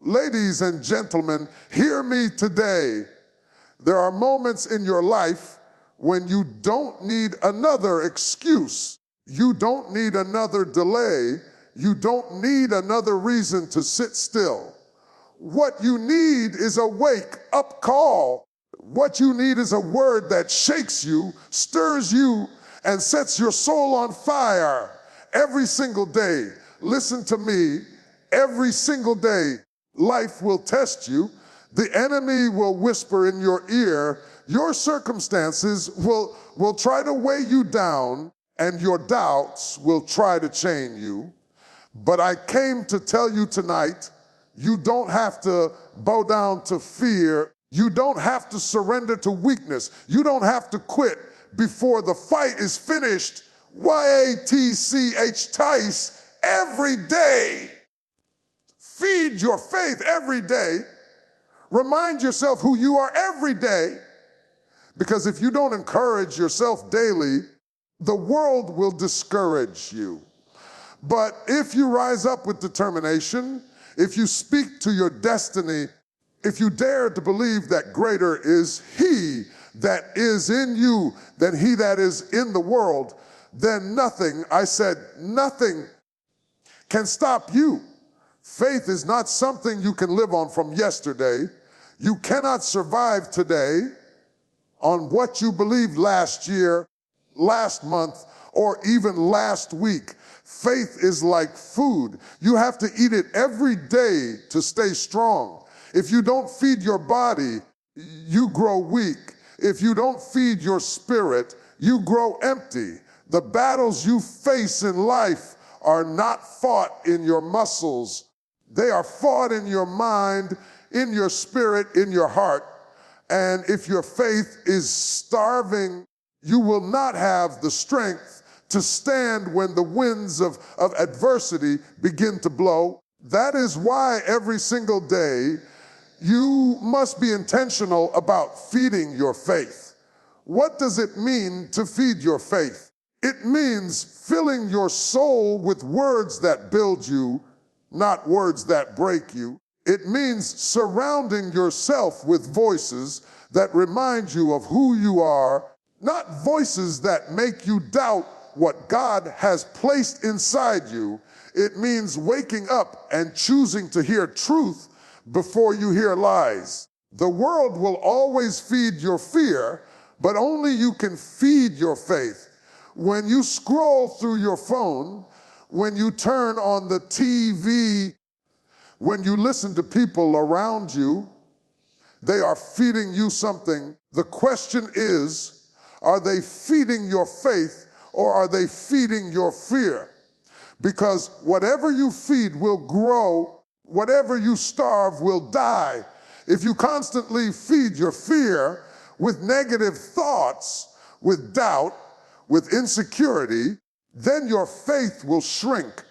Ladies and gentlemen, hear me today. There are moments in your life when you don't need another excuse. You don't need another delay. You don't need another reason to sit still. What you need is a wake-up call. What you need is a word that shakes you, stirs you, and sets your soul on fire every single day. Listen to me, every single day, life will test you. The enemy will whisper in your ear. Your circumstances will try to weigh you down, and your doubts will try to chain you. But I came to tell you tonight, you don't have to bow down to fear. You don't have to surrender to weakness. You don't have to quit before the fight is finished. YATCH every day. Feed your faith every day. Remind yourself who you are every day. Because if you don't encourage yourself daily, the world will discourage you. But if you rise up with determination, if you speak to your destiny, if you dare to believe that greater is He that is in you than he that is in the world, then nothing, I said nothing, can stop you. Faith is not something you can live on from yesterday. You cannot survive today on what you believed last year, last month, or even last week. Faith is like food. You have to eat it every day to stay strong. If you don't feed your body, you grow weak. If you don't feed your spirit, you grow empty. The battles you face in life are not fought in your muscles. They are fought in your mind, in your spirit, in your heart. And if your faith is starving, you will not have the strength to stand when the winds of adversity begin to blow. That is why every single day you must be intentional about feeding your faith. What does it mean to feed your faith? It means filling your soul with words that build you, not words that break you. It means surrounding yourself with voices that remind you of who you are, not voices that make you doubt what God has placed inside you. It means waking up and choosing to hear truth before you hear lies. The world will always feed your fear, but only you can feed your faith. When you scroll through your phone, when you turn on the TV, when you listen to people around you, they are feeding you something. The question is, are they feeding your faith or are they feeding your fear? Because whatever you feed will grow, whatever you starve will die. If you constantly feed your fear with negative thoughts, with doubt, with insecurity, then your faith will shrink.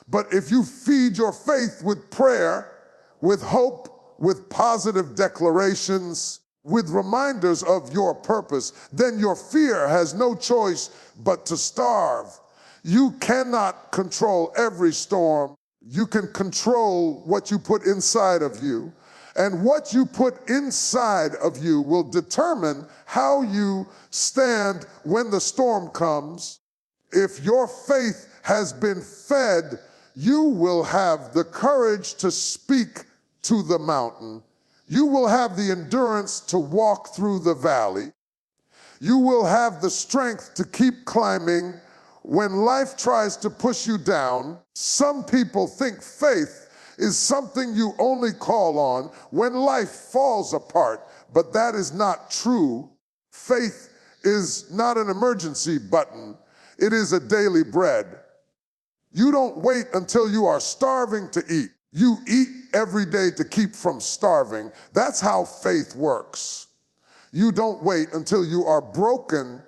But if you feed your faith with prayer, with hope, with positive declarations, with reminders of your purpose, then your fear has no choice but to starve. You cannot control every storm. You can control what you put inside of you. And what you put inside of you will determine how you stand when the storm comes. If your faith has been fed, you will have the courage to speak to the mountain. You will have the endurance to walk through the valley. You will have the strength to keep climbing when life tries to push you down. Some people think faith is something you only call on when life falls apart, but that is not true. Faith is not an emergency button. It is a daily bread. You don't wait until you are starving to eat. You eat every day to keep from starving. That's how faith works. You don't wait until you are broken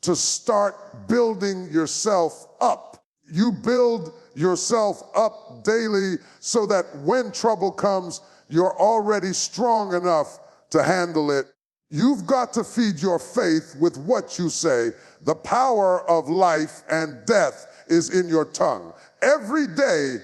to start building yourself up. You build yourself up daily so that when trouble comes, you're already strong enough to handle it. You've got to feed your faith with what you say. The power of life and death is in your tongue. Every day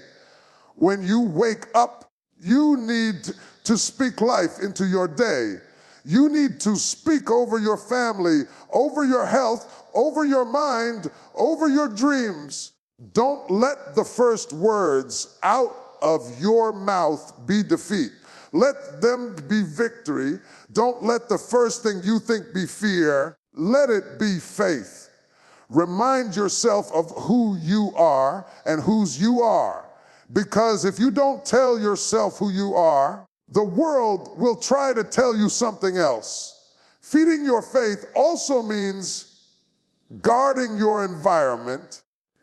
when you wake up, You need to speak life into your day. You need to speak over your family, over your health, over your mind, over your dreams. Don't let the first words out of your mouth be defeat. Let them be victory. Don't let the first thing you think be fear. Let it be faith. Remind yourself of who you are and whose you are. Because if you don't tell yourself who you are, the world will try to tell you something else. Feeding your faith also means guarding your environment.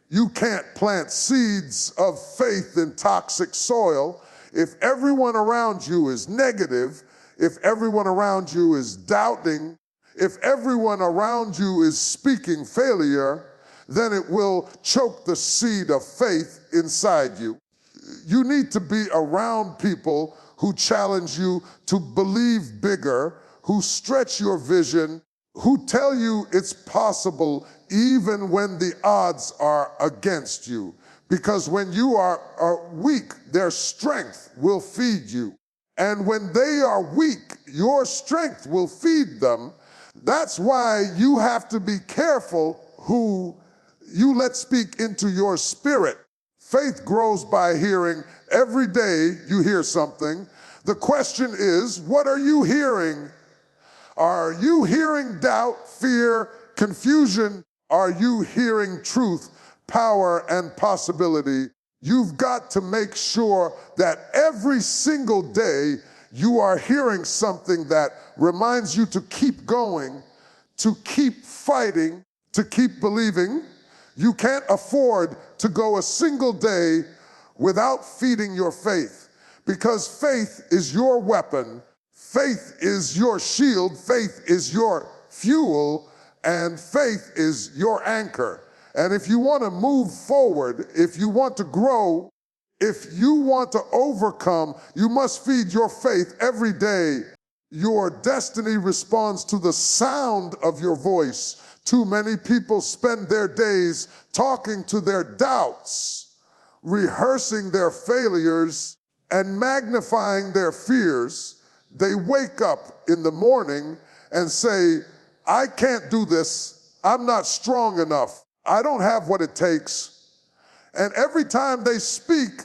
You can't plant seeds of faith in toxic soil if everyone around you is negative, if everyone around you is doubting, if everyone around you is speaking failure, then it will choke the seed of faith inside you. You need to be around people who challenge you to believe bigger, who stretch your vision, who tell you it's possible even when the odds are against you. Because when you are weak, their strength will feed you. And when they are weak, your strength will feed them. That's why you have to be careful who you let speak into your spirit. Faith grows by hearing. Every day you hear something. The question is, what are you hearing? Are you hearing doubt, fear, confusion? Are you hearing truth, power, and possibility? You've got to make sure that every single day you are hearing something that reminds you to keep going, to keep fighting, to keep believing. You can't afford to go a single day without feeding your faith, because faith is your weapon, faith is your shield, faith is your fuel, and faith is your anchor. And if you want to move forward, if you want to grow, if you want to overcome, you must feed your faith every day. Your destiny responds to the sound of your voice. Too many people spend their days talking to their doubts, rehearsing their failures, and magnifying their fears. They wake up in the morning and say, I can't do this. I'm not strong enough. I don't have what it takes. And every time they speak,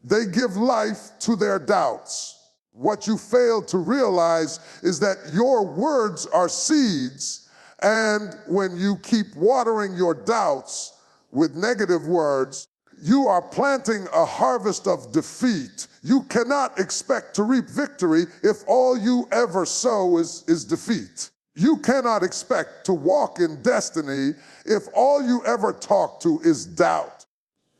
they give life to their doubts. What you fail to realize is that your words are seeds, and when you keep watering your doubts with negative words, you are planting a harvest of defeat. You cannot expect to reap victory if all you ever sow is defeat. You cannot expect to walk in destiny if all you ever talk to is doubt.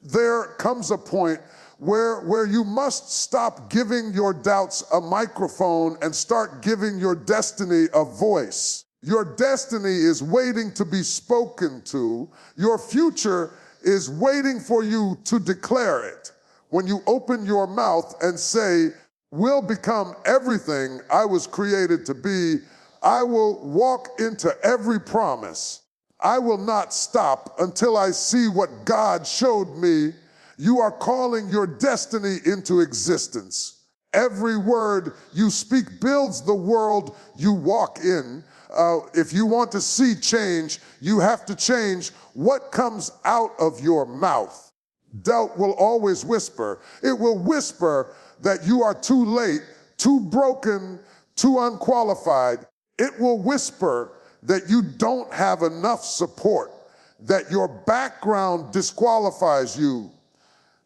There comes a point where you must stop giving your doubts a microphone and start giving your destiny a voice. Your destiny is waiting to be spoken to. Your future is waiting for you to declare it. When you open your mouth and say, "Will become everything I was created to be," I will walk into every promise. I will not stop until I see what God showed me. You are calling your destiny into existence. Every word you speak builds the world you walk in. If you want to see change, you have to change what comes out of your mouth. Doubt will always whisper. It will whisper that you are too late, too broken, too unqualified. It will whisper that you don't have enough support, that your background disqualifies you,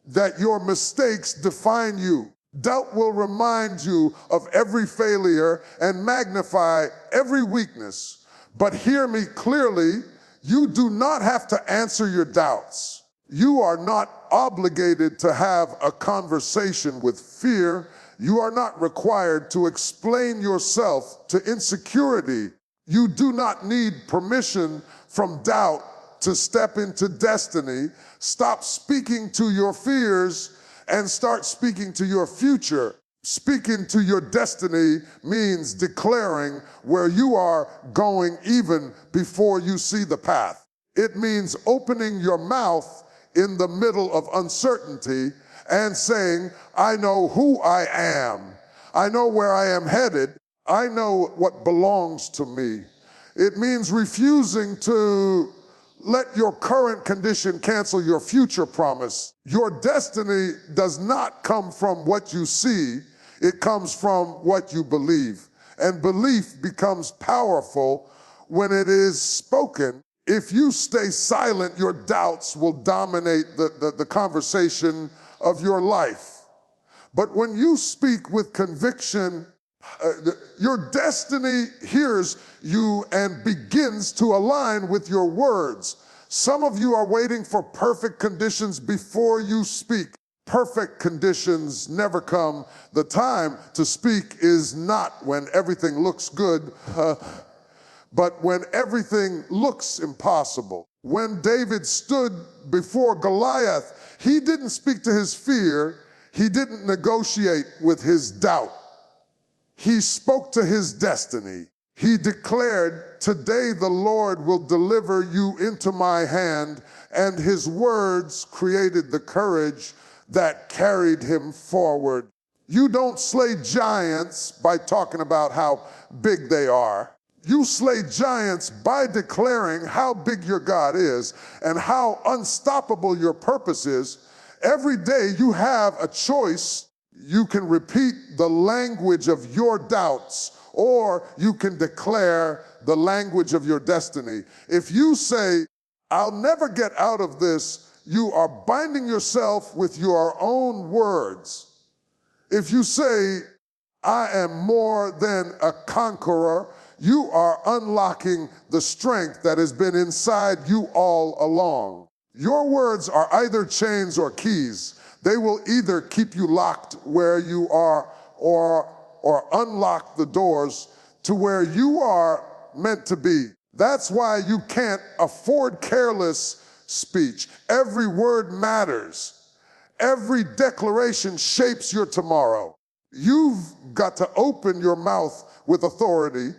that your mistakes define you. Doubt will remind you of every failure and magnify every weakness. But hear me clearly, you do not have to answer your doubts. You are not obligated to have a conversation with fear. You are not required to explain yourself to insecurity. You do not need permission from doubt to step into destiny. Stop speaking to your fears and start speaking to your future. Speaking to your destiny means declaring where you are going even before you see the path. It means opening your mouth in the middle of uncertainty and saying, I know who I am. I know where I am headed. I know what belongs to me. It means refusing to let your current condition cancel your future promise. Your destiny does not come from what you see. It comes from what you believe. And belief becomes powerful when it is spoken. If you stay silent, your doubts will dominate the conversation of your life. But when you speak with conviction, your destiny hears you and begins to align with your words. Some of you are waiting for perfect conditions before you speak. Perfect conditions never come. The time to speak is not when everything looks good, but when everything looks impossible. When David stood before Goliath, he didn't speak to his fear. He didn't negotiate with his doubt. He spoke to his destiny. He declared, today the Lord will deliver you into my hand, and his words created the courage that carried him forward. You don't slay giants by talking about how big they are. You slay giants by declaring how big your God is and how unstoppable your purpose is. Every day you have a choice. You can repeat the language of your doubts, or you can declare the language of your destiny. If you say, I'll never get out of this, you are binding yourself with your own words. If you say, I am more than a conqueror, you are unlocking the strength that has been inside you all along. Your words are either chains or keys. They will either keep you locked where you are or unlock the doors to where you are meant to be. That's why you can't afford careless speech. Every word matters. Every declaration shapes your tomorrow. You've got to open your mouth with authority.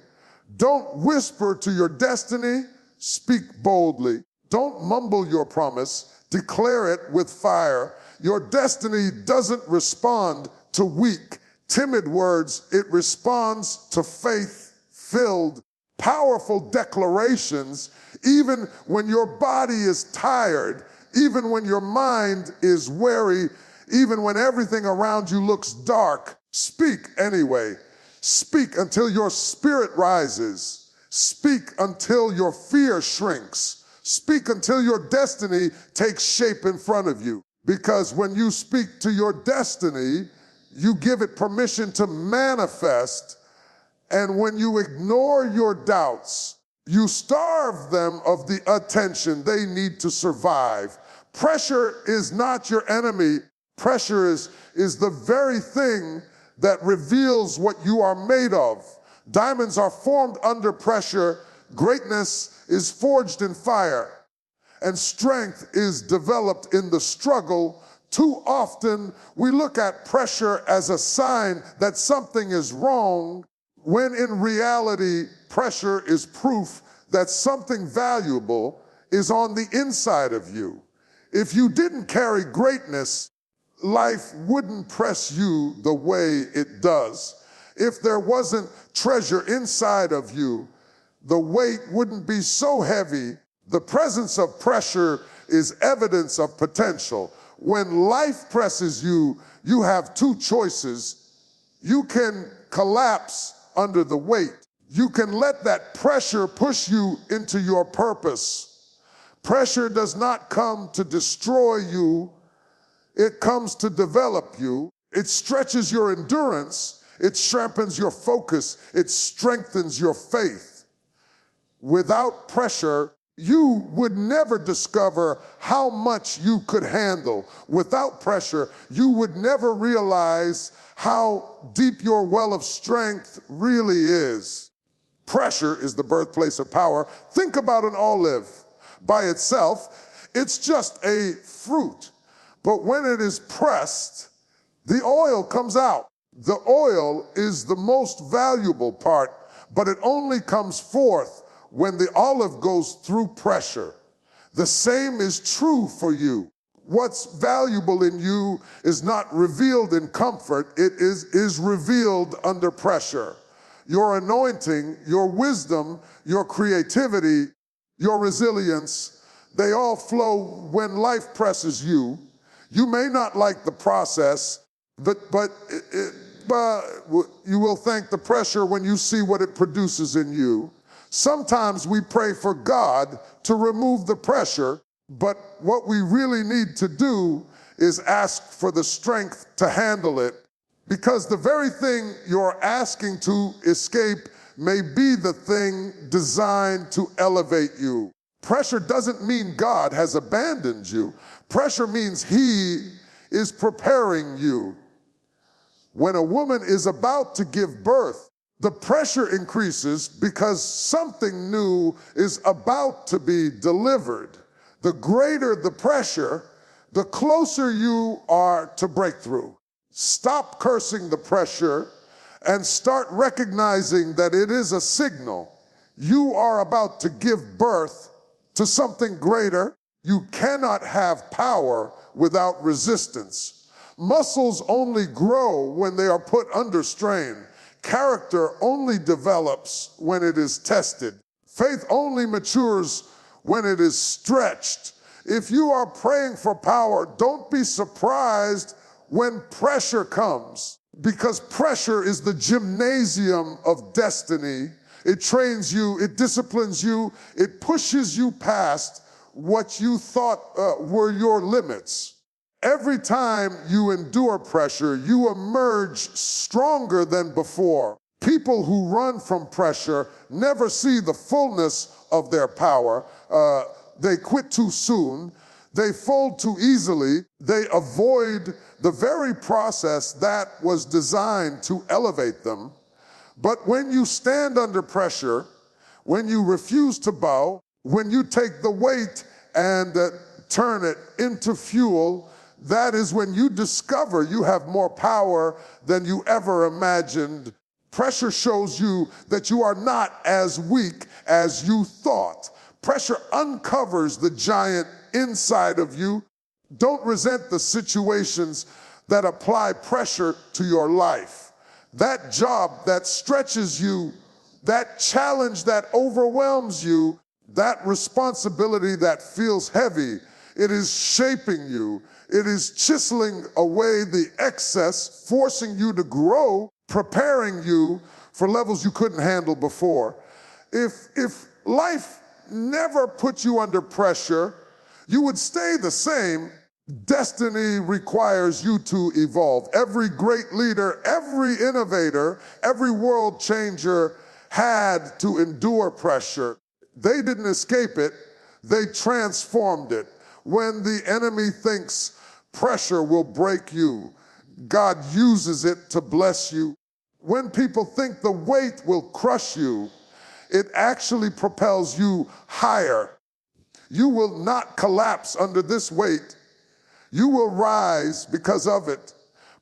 Don't whisper to your destiny. Speak boldly. Don't mumble your promise. Declare it with fire. Your destiny doesn't respond to weak, timid words. It responds to faith-filled, powerful declarations. Even when your body is tired, even when your mind is weary, even when everything around you looks dark, speak anyway. Speak until your spirit rises. Speak until your fear shrinks. Speak until your destiny takes shape in front of you. Because when you speak to your destiny, you give it permission to manifest. And when you ignore your doubts, you starve them of the attention they need to survive. Pressure is not your enemy. Pressure is the very thing that reveals what you are made of. Diamonds are formed under pressure. Greatness is forged in fire. And strength is developed in the struggle. Too often, we look at pressure as a sign that something is wrong, when in reality, pressure is proof that something valuable is on the inside of you. If you didn't carry greatness, life wouldn't press you the way it does. If there wasn't treasure inside of you, the weight wouldn't be so heavy. The presence of pressure is evidence of potential. When life presses you, you have two choices. You can collapse under the weight. You can let that pressure push you into your purpose. Pressure does not come to destroy you. It comes to develop you. It stretches your endurance. It sharpens your focus. It strengthens your faith. Without pressure, you would never discover how much you could handle. Without pressure, you would never realize how deep your well of strength really is. Pressure is the birthplace of power. Think about an olive. By itself, it's just a fruit. But when it is pressed, the oil comes out. The oil is the most valuable part, but it only comes forth when the olive goes through pressure. The same is true for you. What's valuable in you is not revealed in comfort, it is revealed under pressure. Your anointing, your wisdom, your creativity, your resilience, they all flow when life presses you. You may not like the process, but you will thank the pressure when you see what it produces in you. Sometimes we pray for God to remove the pressure, but what we really need to do is ask for the strength to handle it, because the very thing you're asking to escape may be the thing designed to elevate you. Pressure doesn't mean God has abandoned you. Pressure means He is preparing you. When a woman is about to give birth, the pressure increases because something new is about to be delivered. The greater the pressure, the closer you are to breakthrough. Stop cursing the pressure and start recognizing that it is a signal. You are about to give birth to something greater. You cannot have power without resistance. Muscles only grow when they are put under strain. Character only develops when it is tested. Faith only matures when it is stretched. If you are praying for power, don't be surprised when pressure comes, because pressure is the gymnasium of destiny. It trains you, it disciplines you, it pushes you past what you thought were your limits. Every time you endure pressure, you emerge stronger than before. People who run from pressure never see the fullness of their power. They quit too soon. They fold too easily. They avoid the very process that was designed to elevate them. But when you stand under pressure, when you refuse to bow, when you take the weight and turn it into fuel, that is when you discover you have more power than you ever imagined. Pressure shows you that you are not as weak as you thought. Pressure uncovers the giant inside of you. Don't resent the situations that apply pressure to your life. That job that stretches you, that challenge that overwhelms you, that responsibility that feels heavy, it is shaping you. It is chiseling away the excess, forcing you to grow, preparing you for levels you couldn't handle before. If life never put you under pressure, you would stay the same. Destiny requires you to evolve. Every great leader, every innovator, every world changer had to endure pressure. They didn't escape it, they transformed it. When the enemy thinks pressure will break you, God uses it to bless you. When people think the weight will crush you, it actually propels you higher. You will not collapse under this weight. You will rise because of it.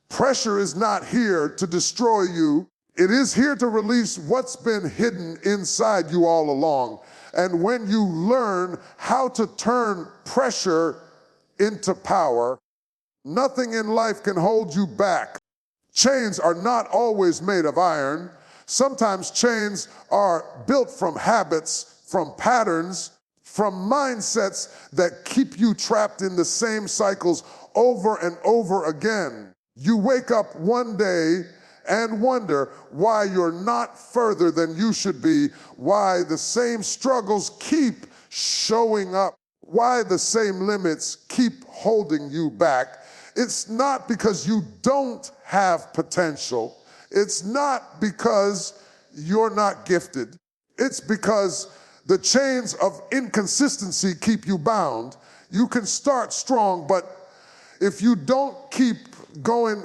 Pressure is not here to destroy you. It is here to release what's been hidden inside you all along. And when you learn how to turn pressure into power, nothing in life can hold you back. Chains are not always made of iron. Sometimes chains are built from habits, from patterns, from mindsets that keep you trapped in the same cycles over and over again. You wake up one day and wonder why you're not further than you should be, why the same struggles keep showing up, why the same limits keep holding you back. It's not because you don't have potential. It's not because you're not gifted. It's because the chains of inconsistency keep you bound. You can start strong, but if you don't keep going,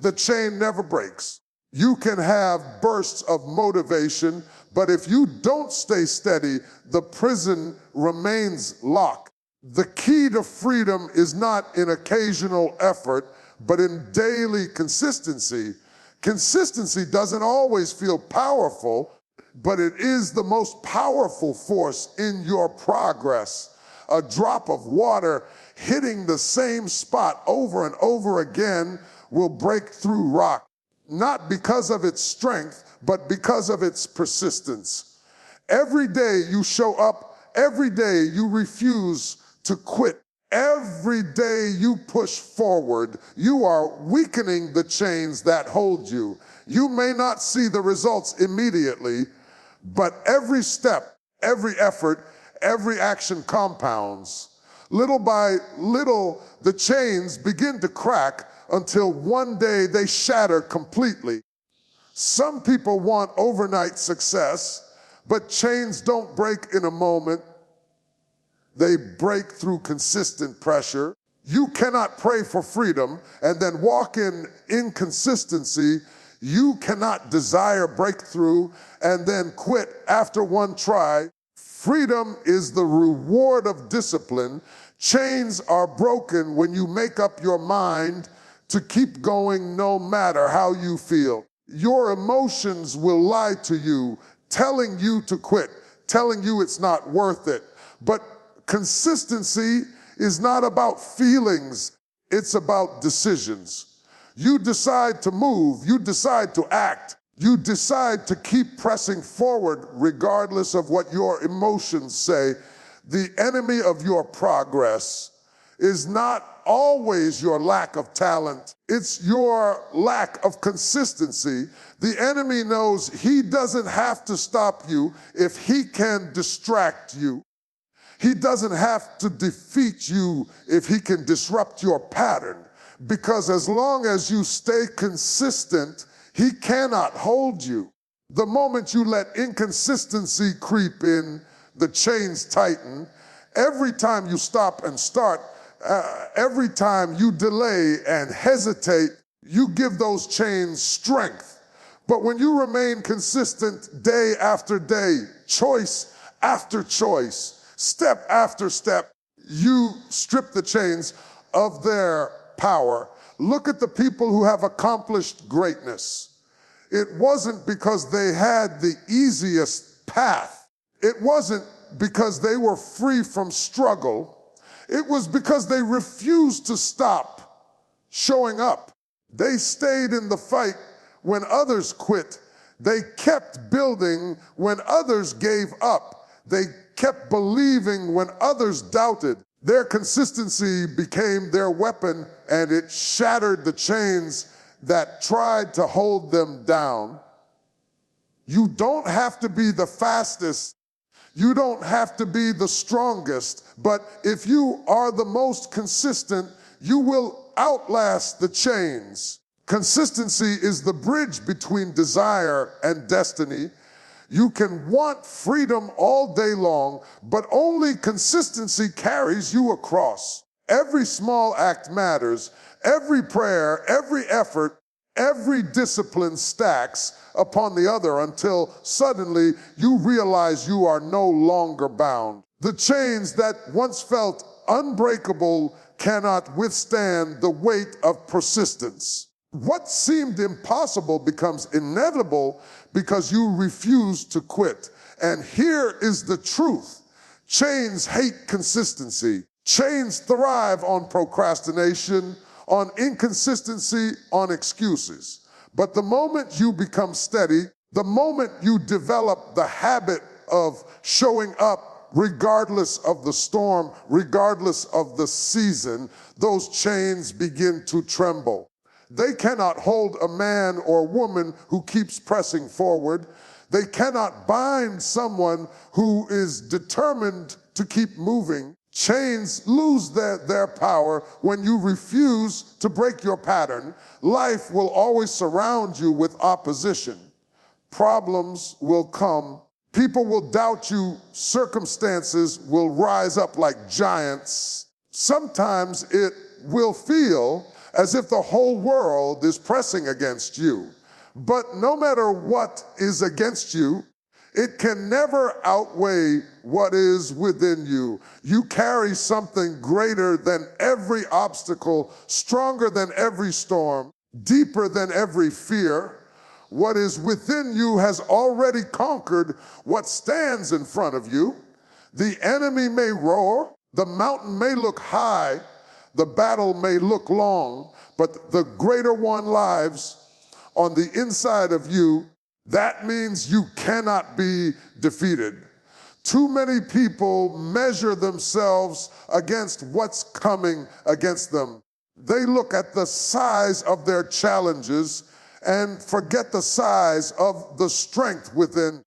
the chain never breaks. You can have bursts of motivation, but if you don't stay steady, the prison remains locked. The key to freedom is not in occasional effort, but in daily consistency. Consistency doesn't always feel powerful, but it is the most powerful force in your progress. A drop of water hitting the same spot over and over again will break through rock, not because of its strength, but because of its persistence. Every day you show up, every day you refuse to quit. Every day you push forward, you are weakening the chains that hold you. You may not see the results immediately, but every step, every effort, every action compounds. Little by little, the chains begin to crack until one day they shatter completely. Some people want overnight success, but chains don't break in a moment. They break through consistent pressure. You cannot pray for freedom and then walk in inconsistency. You cannot desire breakthrough and then quit after one try. Freedom is the reward of discipline. Chains are broken when you make up your mind to keep going no matter how you feel. Your emotions will lie to you, telling you to quit, telling you it's not worth it. But consistency is not about feelings, it's about decisions. You decide to move, you decide to act, you decide to keep pressing forward regardless of what your emotions say. The enemy of your progress is not always your lack of talent, it's your lack of consistency. The enemy knows he doesn't have to stop you if he can distract you. He doesn't have to defeat you if he can disrupt your pattern, because as long as you stay consistent, he cannot hold you. The moment you let inconsistency creep in, the chains tighten. Every time you stop and start, every time you delay and hesitate, you give those chains strength. But when you remain consistent day after day, choice after choice, step after step, you strip the chains of their power. Look at the people who have accomplished greatness. It wasn't because they had the easiest path. It wasn't because they were free from struggle. It was because they refused to stop showing up. They stayed in the fight when others quit. They kept building when others gave up. They kept believing when others doubted. Their consistency became their weapon, and it shattered the chains that tried to hold them down. You don't have to be the fastest. You don't have to be the strongest. But if you are the most consistent, you will outlast the chains. Consistency is the bridge between desire and destiny. You can want freedom all day long, but only consistency carries you across. Every small act matters. Every prayer, every effort, every discipline stacks upon the other until suddenly you realize you are no longer bound. The chains that once felt unbreakable cannot withstand the weight of persistence. What seemed impossible becomes inevitable because you refuse to quit. And here is the truth. Chains hate consistency. Chains thrive on procrastination, on inconsistency, on excuses. But the moment you become steady, the moment you develop the habit of showing up regardless of the storm, regardless of the season, those chains begin to tremble. They cannot hold a man or woman who keeps pressing forward. They cannot bind someone who is determined to keep moving. Chains lose their power when you refuse to break your pattern. Life will always surround you with opposition. Problems will come. People will doubt you. Circumstances will rise up like giants. Sometimes it will feel as if the whole world is pressing against you. But no matter what is against you, it can never outweigh what is within you. You carry something greater than every obstacle, stronger than every storm, deeper than every fear. What is within you has already conquered what stands in front of you. The enemy may roar, the mountain may look high, The battle may look long, but the greater one lives on the inside of you. That means you cannot be defeated. Too many people measure themselves against what's coming against them. They look at the size of their challenges and forget the size of the strength within.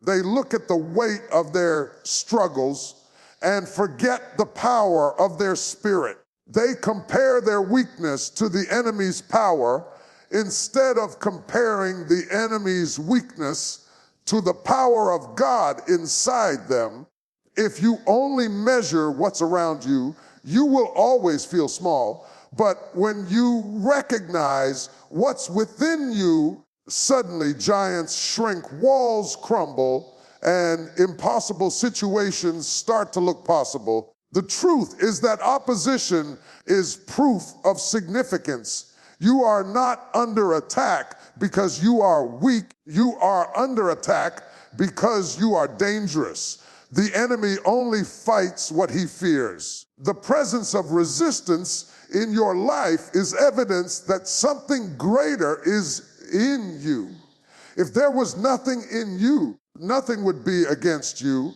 They look at the weight of their struggles and forget the power of their spirit. They compare their weakness to the enemy's power instead of comparing the enemy's weakness to the power of God inside them. If you only measure what's around you, you will always feel small. But when you recognize what's within you, suddenly giants shrink, walls crumble, and impossible situations start to look possible. The truth is that opposition is proof of significance. You are not under attack because you are weak. You are under attack because you are dangerous. The enemy only fights what he fears. The presence of resistance in your life is evidence that something greater is in you. If there was nothing in you, nothing would be against you.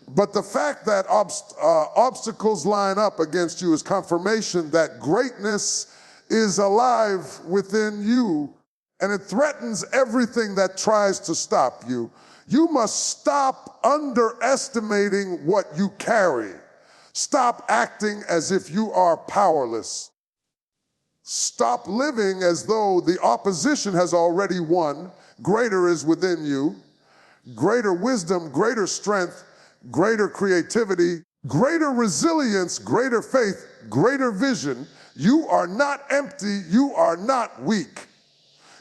But the fact that obstacles line up against you is confirmation that greatness is alive within you, and it threatens everything that tries to stop you. You must stop underestimating what you carry. Stop acting as if you are powerless. Stop living as though the opposition has already won. Greater is within you. Greater wisdom, greater strength, greater creativity, greater resilience, greater faith, greater vision. You are not empty. You are not weak.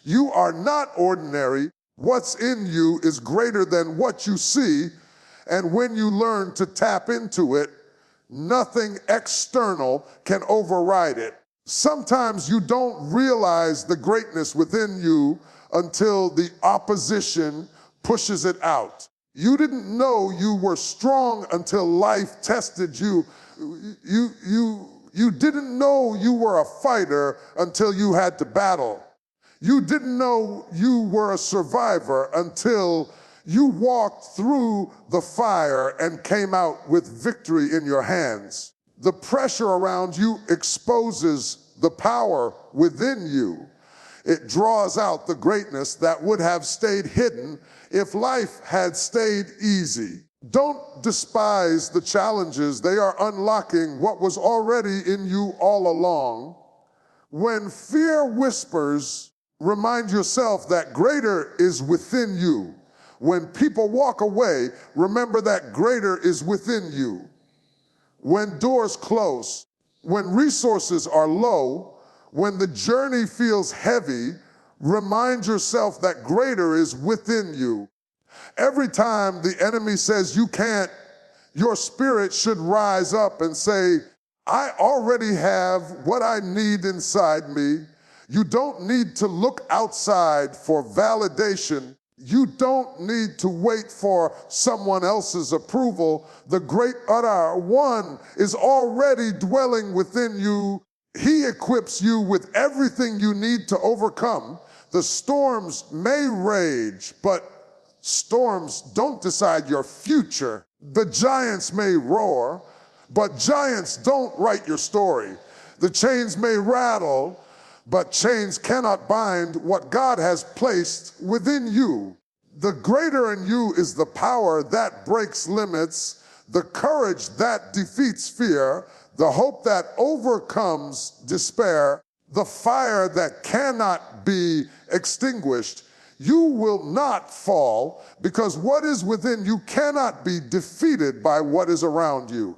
You are not ordinary. What's in you is greater than what you see. And when you learn to tap into it, nothing external can override it. Sometimes you don't realize the greatness within you until the opposition pushes it out. You didn't know you were strong until life tested you. You didn't know you were a fighter until you had to battle. You didn't know you were a survivor until you walked through the fire and came out with victory in your hands. The pressure around you exposes the power within you. It draws out the greatness that would have stayed hidden if life had stayed easy. Don't despise the challenges. They are unlocking what was already in you all along. When fear whispers, remind yourself that greater is within you. When people walk away, remember that greater is within you. When doors close, when resources are low, when the journey feels heavy, remind yourself that greater is within you. Every time the enemy says you can't, your spirit should rise up and say, I already have what I need inside me. You don't need to look outside for validation. You don't need to wait for someone else's approval. The great other one is already dwelling within you. He equips you with everything you need to overcome. The storms may rage, but storms don't decide your future. The giants may roar, but giants don't write your story. The chains may rattle, but chains cannot bind what God has placed within you. The greater in you is the power that breaks limits, the courage that defeats fear, the hope that overcomes despair, the fire that cannot be extinguished. You will not fall because what is within you cannot be defeated by what is around you.